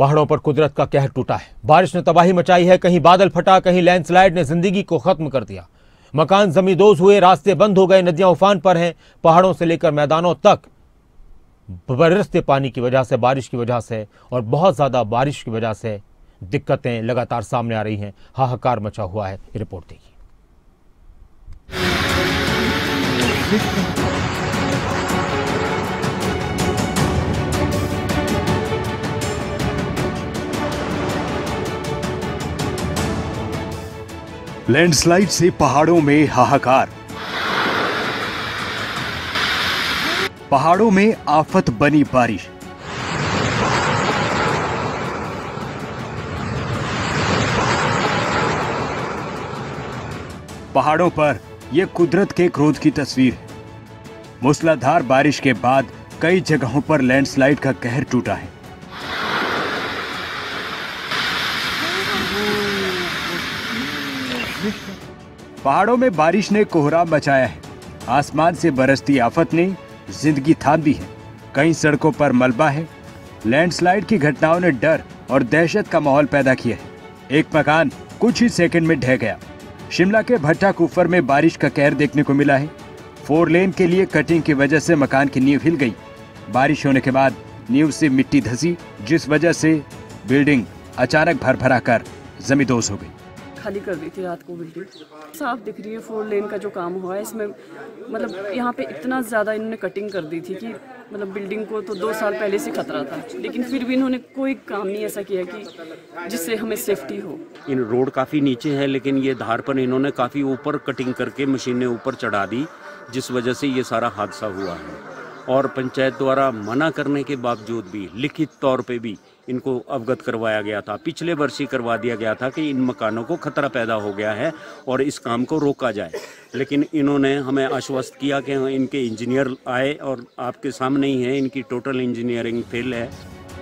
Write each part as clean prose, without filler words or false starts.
पहाड़ों पर कुदरत का कहर टूटा है। बारिश ने तबाही मचाई है। कहीं बादल फटा, कहीं लैंडस्लाइड ने जिंदगी को खत्म कर दिया। मकान जमींदोज हुए, रास्ते बंद हो गए, नदियां उफान पर हैं। पहाड़ों से लेकर मैदानों तक बरसते पानी की वजह से, बारिश की वजह से और बहुत ज्यादा बारिश की वजह से दिक्कतें लगातार सामने आ रही हैं। हाहाकार मचा हुआ है। रिपोर्ट देखिए। लैंडस्लाइड से पहाड़ों में हाहाकार। पहाड़ों में आफत बनी बारिश। पहाड़ों पर यह कुदरत के क्रोध की तस्वीर है। मूसलाधार बारिश के बाद कई जगहों पर लैंडस्लाइड का कहर टूटा है। पहाड़ों में बारिश ने कोहराम मचाया है। आसमान से बरसती आफत ने जिंदगी थाम दी है। कई सड़कों पर मलबा है। लैंडस्लाइड की घटनाओं ने डर और दहशत का माहौल पैदा किया है। एक मकान कुछ ही सेकंड में ढह गया। शिमला के भट्टा कुफर में बारिश का कहर देखने को मिला है। 4 लेन के लिए कटिंग की वजह से मकान की नींव हिल गई। बारिश होने के बाद नींव से मिट्टी धसी, जिस वजह से बिल्डिंग अचानक भर कर जमींदोज हो गई। खाली कर दी थी रात को बिल्डिंग। साफ दिख रही है 4 लेन का जो काम हुआ है इसमें, मतलब यहाँ पे इतना ज़्यादा इन्होंने कटिंग कर दी थी कि मतलब बिल्डिंग को तो 2 साल पहले से खतरा था, लेकिन फिर भी इन्होंने कोई काम नहीं ऐसा किया कि जिससे हमें सेफ्टी हो। इन रोड काफ़ी नीचे है, लेकिन ये धार पर इन्होंने काफ़ी ऊपर कटिंग करके मशीनें ऊपर चढ़ा दी, जिस वजह से ये सारा हादसा हुआ है। और पंचायत द्वारा मना करने के बावजूद भी लिखित तौर पे भी इनको अवगत करवाया गया था। पिछले वर्ष ही करवा दिया गया था कि इन मकानों को खतरा पैदा हो गया है और इस काम को रोका जाए, लेकिन इन्होंने हमें आश्वस्त किया कि इनके इंजीनियर आए और आपके सामने ही है, इनकी टोटल इंजीनियरिंग फेल है।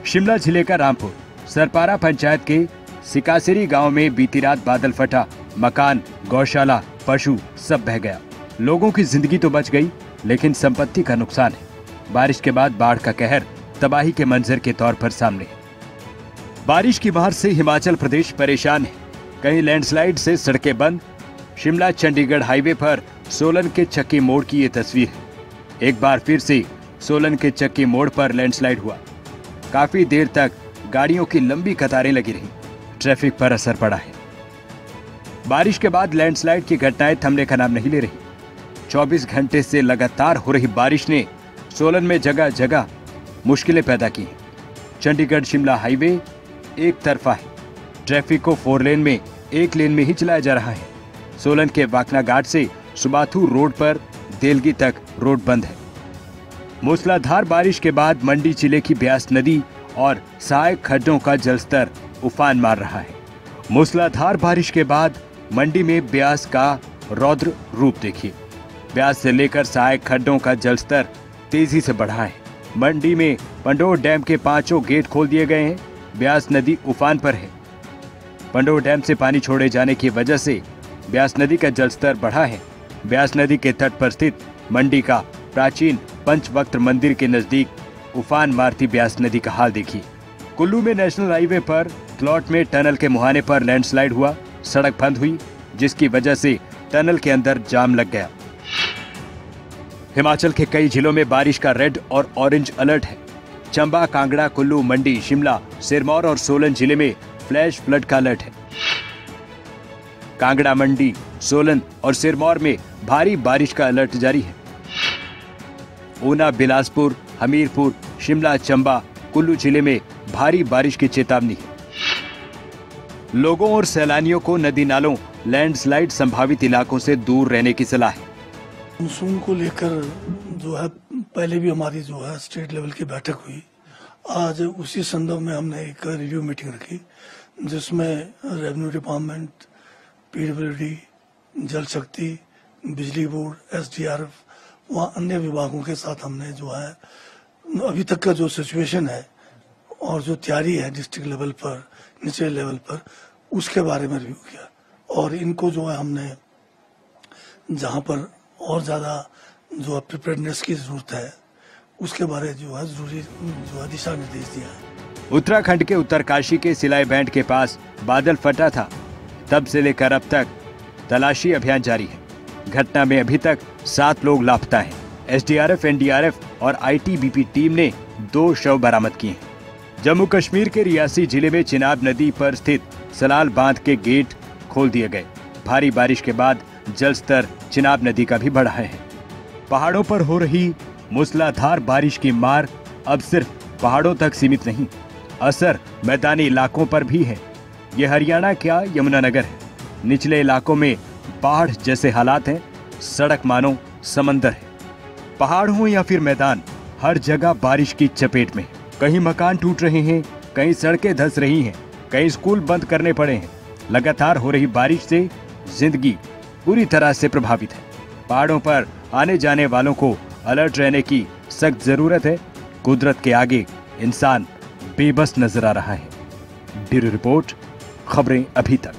शिमला जिले का रामपुर सरपारा पंचायत के सिकासिरी गांव में बीती रात बादल फटा। मकान, गौशाला, पशु सब बह गया। लोगों की जिंदगी तो बच गई, लेकिन संपत्ति का नुकसान है। बारिश के बाद बाढ़ का कहर तबाही के मंजर के तौर पर सामने है। बारिश की मार से हिमाचल प्रदेश परेशान है। कहीं लैंडस्लाइड से सड़कें बंद। शिमला चंडीगढ़ हाईवे पर सोलन के चक्की मोड़ की ये तस्वीर है। एक बार फिर से सोलन के चक्की मोड़ पर लैंडस्लाइड हुआ। काफी देर तक गाड़ियों की लंबी कतारें लगी रही। ट्रैफिक पर असर पड़ा है। बारिश के बाद लैंडस्लाइड की घटनाएं थमने का नाम नहीं ले रही। 24 घंटे से लगातार हो रही बारिश ने सोलन में जगह जगह मुश्किलें पैदा की हैं। चंडीगढ़ शिमला हाईवे एक तरफा है। ट्रैफिक को 4 लेन में 1 लेन में ही चलाया जा रहा है। सोलन के वाकना घाट से सुबाथू रोड पर देलगी तक रोड बंद है। मूसलाधार बारिश के बाद मंडी जिले की ब्यास नदी और सहायक खड्डों का जलस्तर उफान मार रहा है। मूसलाधार बारिश के बाद मंडी में ब्यास का रौद्र रूप देखिए। ब्यास से लेकर सहायक खड्डों का जलस्तर तेजी से बढ़ा है। मंडी में पंडोर डैम के 5 गेट खोल दिए गए हैं। ब्यास नदी उफान पर है। पंडोर डैम से पानी छोड़े जाने की वजह से ब्यास नदी का जलस्तर बढ़ा है। ब्यास नदी के तट पर स्थित मंडी का प्राचीन पंचवक्त मंदिर के नजदीक उफान मारती ब्यास नदी का हाल देखिए। कुल्लू में नेशनल हाईवे पर क्लॉट में टनल के मुहाने पर लैंडस्लाइड हुआ। सड़क बंद हुई, जिसकी वजह से टनल के अंदर जाम लग गया। हिमाचल के कई जिलों में बारिश का रेड और ऑरेंज अलर्ट है। चंबा, कांगड़ा, कुल्लू, मंडी, शिमला, सिरमौर और सोलन जिले में फ्लैश फ्लड का अलर्ट है। कांगड़ा, मंडी, सोलन और सिरमौर में भारी बारिश का अलर्ट जारी है। ऊना, बिलासपुर, हमीरपुर, शिमला, चंबा, कुल्लू जिले में भारी बारिश की चेतावनी है। लोगों और सैलानियों को नदी नालों, लैंडस्लाइड संभावित इलाकों से दूर रहने की सलाह है। मानसून को लेकर जो है पहले भी हमारी जो है स्टेट लेवल की बैठक हुई। आज उसी संदर्भ में हमने एक रिव्यू मीटिंग रखी, जिसमें रेवेन्यू डिपार्टमेंट, पीडब्ल्यूडी, जल शक्ति, बिजली बोर्ड, एसडीआरएफ, वहाँ अन्य विभागों के साथ हमने जो है अभी तक का जो सिचुएशन है और जो तैयारी है डिस्ट्रिक्ट लेवल पर, निचले लेवल पर, उसके बारे में रिव्यू किया। और इनको जो है हमने जहाँ पर और ज़्यादा जो प्रिपेयर्डनेस की ज़रूरत है उसके बारे जो है जरूरी जो है दिशा निर्देश दिया है। उत्तराखंड के उत्तरकाशी के सिलाई बैंड के पास बादल फटा था। तब से लेकर अब तक तलाशी अभियान जारी है। घटना में अभी तक 7 लोग लापता हैं। एसडीआरएफ, एनडीआरएफ और आईटीबीपी टीम ने 2 शव बरामद किए हैं। जम्मू कश्मीर के रियासी जिले में चिनाब नदी पर स्थित सलाल बांध के गेट खोल दिए गए। भारी बारिश के बाद जल स्तर चिनाब नदी का भी बढ़ा है। पहाड़ों पर हो रही मूसलाधार बारिश की मार अब सिर्फ पहाड़ों तक सीमित नहीं, असर मैदानी इलाकों पर भी है। ये हरियाणा क्या यमुनानगर है। निचले इलाकों में बाढ़ जैसे हालात हैं। सड़क मानो समंदर है। पहाड़ हो या फिर मैदान, हर जगह बारिश की चपेट में। कहीं मकान टूट रहे हैं, कहीं सड़कें धंस रही हैं, कहीं स्कूल बंद करने पड़े हैं। लगातार हो रही बारिश से जिंदगी पूरी तरह से प्रभावित है। पहाड़ों पर आने जाने वालों को अलर्ट रहने की सख्त जरूरत है। कुदरत के आगे इंसान बेबस नजर आ रहा है। ब्यूरो रिपोर्ट, खबरें अभी तक।